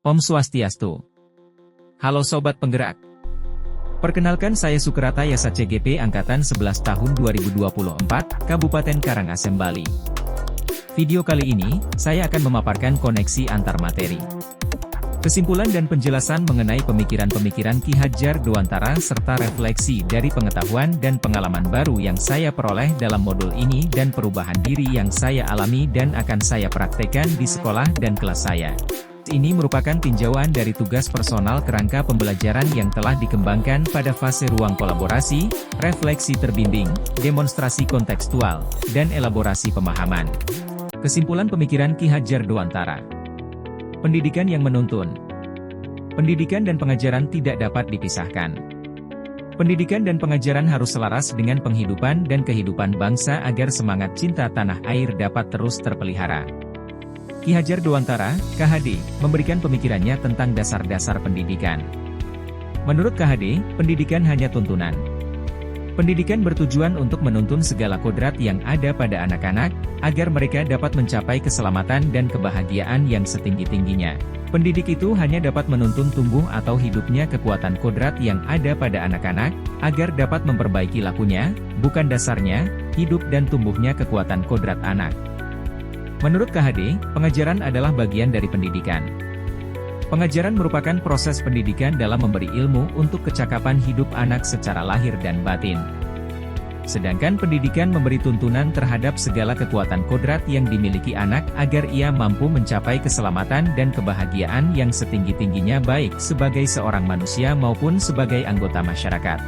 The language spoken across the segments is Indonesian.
Om Swastiastu. Halo Sobat Penggerak. Perkenalkan saya Sukrata Yasa CGP Angkatan 11 tahun 2024, Kabupaten Karangasem, Bali. Video kali ini, saya akan memaparkan koneksi antar materi. Kesimpulan dan penjelasan mengenai pemikiran-pemikiran Ki Hadjar Dewantara serta refleksi dari pengetahuan dan pengalaman baru yang saya peroleh dalam modul ini dan perubahan diri yang saya alami dan akan saya praktekkan di sekolah dan kelas saya. Ini merupakan tinjauan dari tugas personal kerangka pembelajaran yang telah dikembangkan pada fase ruang kolaborasi, refleksi terbimbing, demonstrasi kontekstual, dan elaborasi pemahaman. Kesimpulan pemikiran Ki Hadjar Dewantara. Pendidikan yang menuntun. Pendidikan dan pengajaran tidak dapat dipisahkan. Pendidikan dan pengajaran harus selaras dengan penghidupan dan kehidupan bangsa agar semangat cinta tanah air dapat terus terpelihara. Ki Hadjar Dewantara, KHD, memberikan pemikirannya tentang dasar-dasar pendidikan. Menurut KHD, pendidikan hanya tuntunan. Pendidikan bertujuan untuk menuntun segala kodrat yang ada pada anak-anak, agar mereka dapat mencapai keselamatan dan kebahagiaan yang setinggi-tingginya. Pendidik itu hanya dapat menuntun tumbuh atau hidupnya kekuatan kodrat yang ada pada anak-anak, agar dapat memperbaiki lakunya, bukan dasarnya, hidup dan tumbuhnya kekuatan kodrat anak. Menurut KHD, pengajaran adalah bagian dari pendidikan. Pengajaran merupakan proses pendidikan dalam memberi ilmu untuk kecakapan hidup anak secara lahir dan batin. Sedangkan pendidikan memberi tuntunan terhadap segala kekuatan kodrat yang dimiliki anak agar ia mampu mencapai keselamatan dan kebahagiaan yang setinggi-tingginya baik sebagai seorang manusia maupun sebagai anggota masyarakat.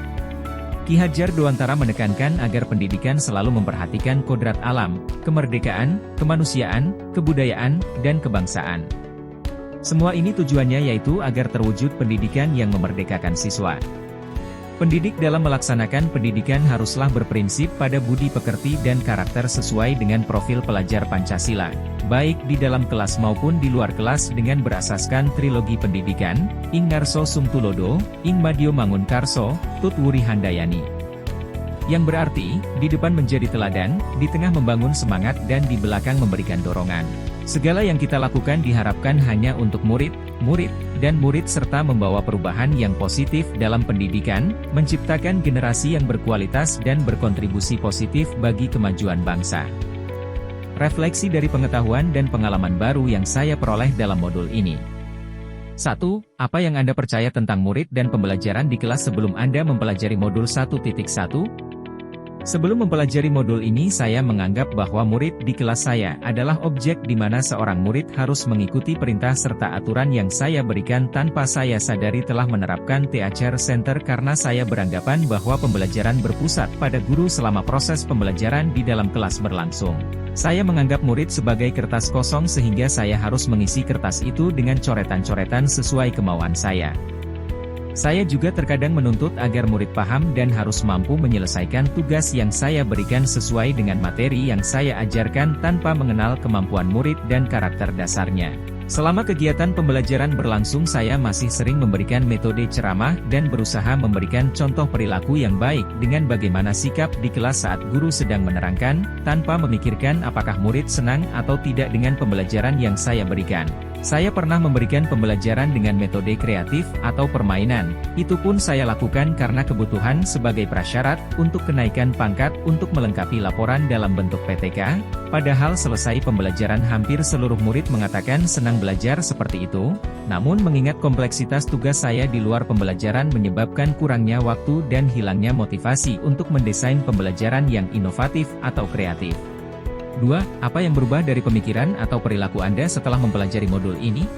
Ki Hadjar Dewantara menekankan agar pendidikan selalu memperhatikan kodrat alam, kemerdekaan, kemanusiaan, kebudayaan, dan kebangsaan. Semua ini tujuannya yaitu agar terwujud pendidikan yang memerdekakan siswa. Pendidik dalam melaksanakan pendidikan haruslah berprinsip pada budi pekerti dan karakter sesuai dengan profil pelajar Pancasila, baik di dalam kelas maupun di luar kelas dengan berasaskan trilogi pendidikan, ing ngarso sumtulodo, ing madyo mangun karso, tut wuri handayani. Yang berarti, di depan menjadi teladan, di tengah membangun semangat dan di belakang memberikan dorongan. Segala yang kita lakukan diharapkan hanya untuk murid serta membawa perubahan yang positif dalam pendidikan, menciptakan generasi yang berkualitas dan berkontribusi positif bagi kemajuan bangsa. Refleksi dari pengetahuan dan pengalaman baru yang saya peroleh dalam modul ini. 1. Apa yang Anda percaya tentang murid dan pembelajaran di kelas sebelum Anda mempelajari modul 1.1? Sebelum mempelajari modul ini saya menganggap bahwa murid di kelas saya adalah objek di mana seorang murid harus mengikuti perintah serta aturan yang saya berikan tanpa saya sadari telah menerapkan teacher center karena saya beranggapan bahwa pembelajaran berpusat pada guru selama proses pembelajaran di dalam kelas berlangsung. Saya menganggap murid sebagai kertas kosong sehingga saya harus mengisi kertas itu dengan coretan-coretan sesuai kemauan saya. Saya juga terkadang menuntut agar murid paham dan harus mampu menyelesaikan tugas yang saya berikan sesuai dengan materi yang saya ajarkan tanpa mengenal kemampuan murid dan karakter dasarnya. Selama kegiatan pembelajaran berlangsung saya masih sering memberikan metode ceramah dan berusaha memberikan contoh perilaku yang baik dengan bagaimana sikap di kelas saat guru sedang menerangkan, tanpa memikirkan apakah murid senang atau tidak dengan pembelajaran yang saya berikan. Saya pernah memberikan pembelajaran dengan metode kreatif atau permainan, itu pun saya lakukan karena kebutuhan sebagai prasyarat untuk kenaikan pangkat untuk melengkapi laporan dalam bentuk PTK, padahal selesai pembelajaran hampir seluruh murid mengatakan senang belajar seperti itu, namun mengingat kompleksitas tugas saya di luar pembelajaran menyebabkan kurangnya waktu dan hilangnya motivasi untuk mendesain pembelajaran yang inovatif atau kreatif. 2. Apa yang berubah dari pemikiran atau perilaku Anda setelah mempelajari modul ini?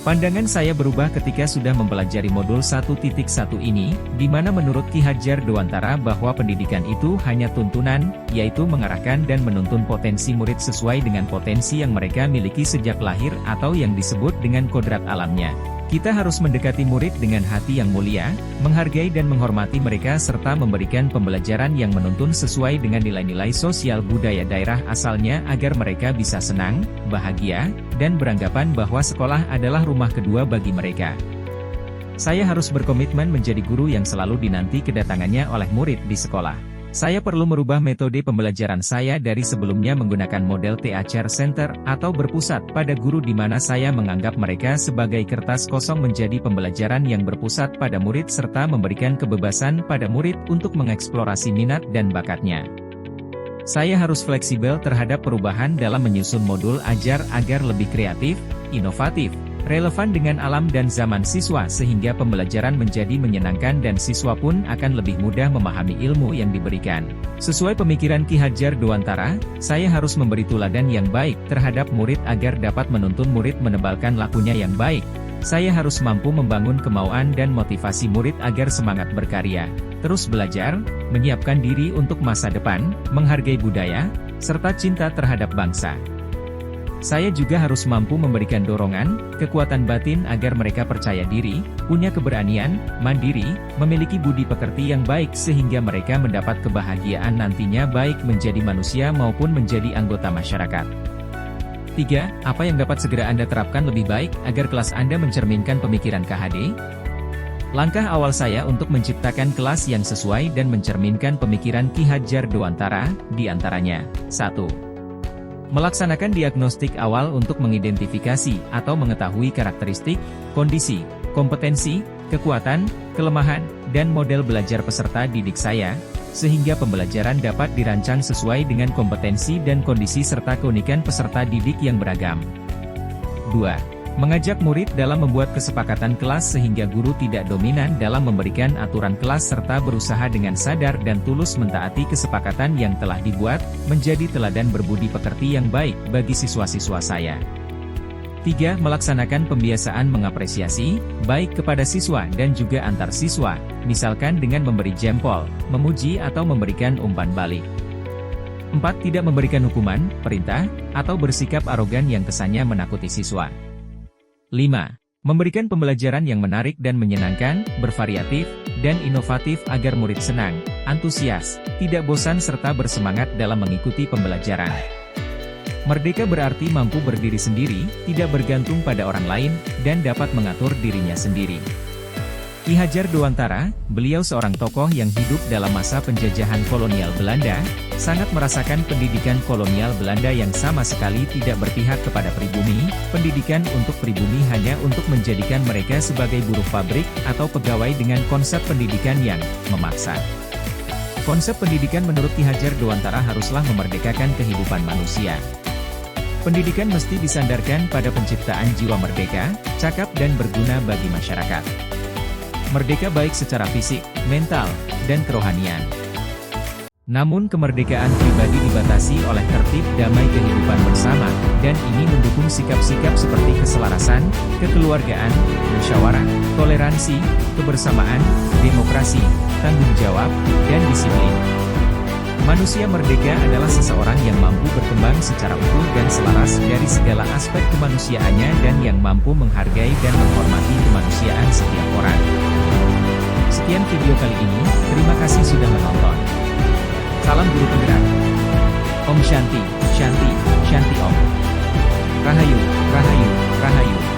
Pandangan saya berubah ketika sudah mempelajari modul 1.1 ini, di mana menurut Ki Hadjar Dewantara bahwa pendidikan itu hanya tuntunan, yaitu mengarahkan dan menuntun potensi murid sesuai dengan potensi yang mereka miliki sejak lahir atau yang disebut dengan kodrat alamnya. Kita harus mendekati murid dengan hati yang mulia, menghargai dan menghormati mereka serta memberikan pembelajaran yang menuntun sesuai dengan nilai-nilai sosial budaya daerah asalnya agar mereka bisa senang, bahagia, dan beranggapan bahwa sekolah adalah rumah kedua bagi mereka. Saya harus berkomitmen menjadi guru yang selalu dinanti kedatangannya oleh murid di sekolah. Saya perlu merubah metode pembelajaran saya dari sebelumnya menggunakan model TA Chair Center atau berpusat pada guru di mana saya menganggap mereka sebagai kertas kosong menjadi pembelajaran yang berpusat pada murid serta memberikan kebebasan pada murid untuk mengeksplorasi minat dan bakatnya. Saya harus fleksibel terhadap perubahan dalam menyusun modul ajar agar lebih kreatif, inovatif, relevan dengan alam dan zaman siswa sehingga pembelajaran menjadi menyenangkan dan siswa pun akan lebih mudah memahami ilmu yang diberikan. Sesuai pemikiran Ki Hadjar Dewantara, saya harus memberi teladan yang baik terhadap murid agar dapat menuntun murid menebalkan lakunya yang baik. Saya harus mampu membangun kemauan dan motivasi murid agar semangat berkarya, terus belajar, menyiapkan diri untuk masa depan, menghargai budaya, serta cinta terhadap bangsa. Saya juga harus mampu memberikan dorongan, kekuatan batin agar mereka percaya diri, punya keberanian, mandiri, memiliki budi pekerti yang baik sehingga mereka mendapat kebahagiaan nantinya baik menjadi manusia maupun menjadi anggota masyarakat. 3. Apa yang dapat segera Anda terapkan lebih baik agar kelas Anda mencerminkan pemikiran KHD? Langkah awal saya untuk menciptakan kelas yang sesuai dan mencerminkan pemikiran Ki Hadjar Dewantara, diantaranya, 1. Melaksanakan diagnostik awal untuk mengidentifikasi atau mengetahui karakteristik, kondisi, kompetensi, kekuatan, kelemahan, dan model belajar peserta didik saya, sehingga pembelajaran dapat dirancang sesuai dengan kompetensi dan kondisi serta keunikan peserta didik yang beragam. 2. Mengajak murid dalam membuat kesepakatan kelas sehingga guru tidak dominan dalam memberikan aturan kelas serta berusaha dengan sadar dan tulus mentaati kesepakatan yang telah dibuat, menjadi teladan berbudi pekerti yang baik bagi siswa-siswa saya. 3. Melaksanakan pembiasaan mengapresiasi, baik kepada siswa dan juga antar siswa, misalkan dengan memberi jempol, memuji atau memberikan umpan balik. 4. Tidak memberikan hukuman, perintah, atau bersikap arogan yang kesannya menakuti siswa. 5. Memberikan pembelajaran yang menarik dan menyenangkan, bervariatif, dan inovatif agar murid senang, antusias, tidak bosan serta bersemangat dalam mengikuti pembelajaran. Merdeka berarti mampu berdiri sendiri, tidak bergantung pada orang lain, dan dapat mengatur dirinya sendiri. Ki Hadjar Dewantara, beliau seorang tokoh yang hidup dalam masa penjajahan kolonial Belanda, sangat merasakan pendidikan kolonial Belanda yang sama sekali tidak berpihak kepada pribumi, pendidikan untuk pribumi hanya untuk menjadikan mereka sebagai buruh pabrik atau pegawai dengan konsep pendidikan yang memaksa. Konsep pendidikan menurut Ki Hadjar Dewantara haruslah memerdekakan kehidupan manusia. Pendidikan mesti disandarkan pada penciptaan jiwa merdeka, cakap dan berguna bagi masyarakat. Merdeka baik secara fisik, mental, dan kerohanian. Namun kemerdekaan pribadi dibatasi oleh tertib damai kehidupan bersama, dan ini mendukung sikap-sikap seperti keselarasan, kekeluargaan, musyawarah, toleransi, kebersamaan, demokrasi, tanggung jawab, dan disiplin. Manusia merdeka adalah seseorang yang mampu berkembang secara utuh dan selaras dari segala aspek kemanusiaannya dan yang mampu menghargai dan menghormati kemanusiaan setiap orang. Sekian video kali ini, terima kasih sudah menonton. Salam guru penggerak. Om Shanti, Shanti, Shanti Om. Rahayu, Rahayu, Rahayu.